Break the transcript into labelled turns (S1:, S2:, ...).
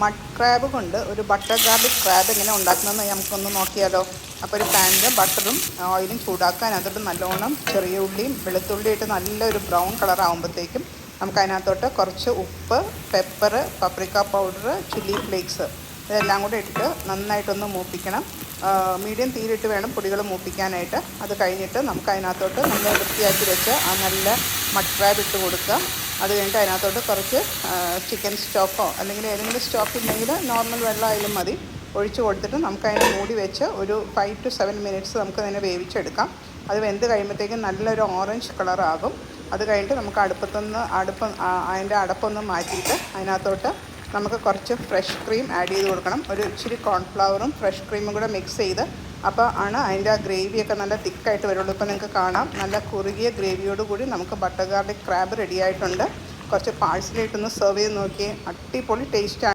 S1: Mud crab കൊണ്ട് ഒരു butter garlic crab എങ്ങനെ ഉണ്ടാക്കുന്നതെന്ന് നമുക്കൊന്ന് നോക്കിയാലോ. അപ്പോൾ ഒരു പാനിൽ ബട്ടറും ഓയിലും ചൂടാക്കാൻ, അതിട്ട് നല്ലോണം ചെറിയ ഉള്ളിയും വെളുത്തുള്ളി ഇട്ട് നല്ലൊരു ബ്രൗൺ കളർ ആകുമ്പോഴത്തേക്കും നമുക്ക് അതിനകത്തോട്ട് കുറച്ച് ഉപ്പ്, pepper, paprika powder, chilli flakes ഇതെല്ലാം കൂടെ ഇട്ടിട്ട് നന്നായിട്ടൊന്ന് മൂപ്പിക്കണം. മീഡിയം തീയിലിട്ട് വേണം പൊടികൾ മൂപ്പിക്കാനായിട്ട്. അത് കഴിഞ്ഞിട്ട് നമുക്ക് അതിനകത്തോട്ട് നമ്മൾ വൃത്തിയാക്കി വെച്ച് ആ നല്ല മഡ് ക്രാബ് ഇട്ട് കൊടുക്കുക. അത് കഴിഞ്ഞിട്ട് അതിനകത്തോട്ട് കുറച്ച് ചിക്കൻ സ്റ്റോക്കോ അല്ലെങ്കിൽ ഏതെങ്കിലും സ്റ്റോക്ക് ഇല്ലെങ്കിൽ നോർമൽ വെള്ളമായാലും മതി ഒഴിച്ച് കൊടുത്തിട്ട് നമുക്കതിനെ മൂടി വെച്ച് ഒരു 5 to 7 മിനിറ്റ്സ് നമുക്ക് അതിനെ വേവിച്ചെടുക്കാം. അത് വെന്ത് കഴിയുമ്പോഴത്തേക്കും നല്ലൊരു ഓറഞ്ച് കളറാകും. അത് കഴിഞ്ഞിട്ട് നമുക്ക് അതിൻ്റെ അടപ്പൊന്ന് മാറ്റിയിട്ട് അതിനകത്തോട്ട് നമുക്ക് കുറച്ച് ഫ്രഷ് ക്രീം ആഡ് ചെയ്ത് കൊടുക്കണം. ഒരു ഇച്ചിരി കോൺഫ്ലവറും ഫ്രഷ് ക്രീമും കൂടെ മിക്സ് ചെയ്ത്, അപ്പോൾ ആണ് അതിൻ്റെ ആ ഗ്രേവിയൊക്കെ നല്ല തിക്കായിട്ട് വരുള്ളൂ. ഇപ്പോൾ നിങ്ങൾക്ക് കാണാം, നല്ല കുറുകിയ ഗ്രേവിയോട് കൂടി നമുക്ക് ബട്ടർ ഗാർലിക് ക്രാബ് റെഡി ആയിട്ടുണ്ട്. കുറച്ച് പാഴ്സലായിട്ടൊന്ന് സെർവ് ചെയ്ത് നോക്കിയേ, അടിപൊളി ടേസ്റ്റാണ്.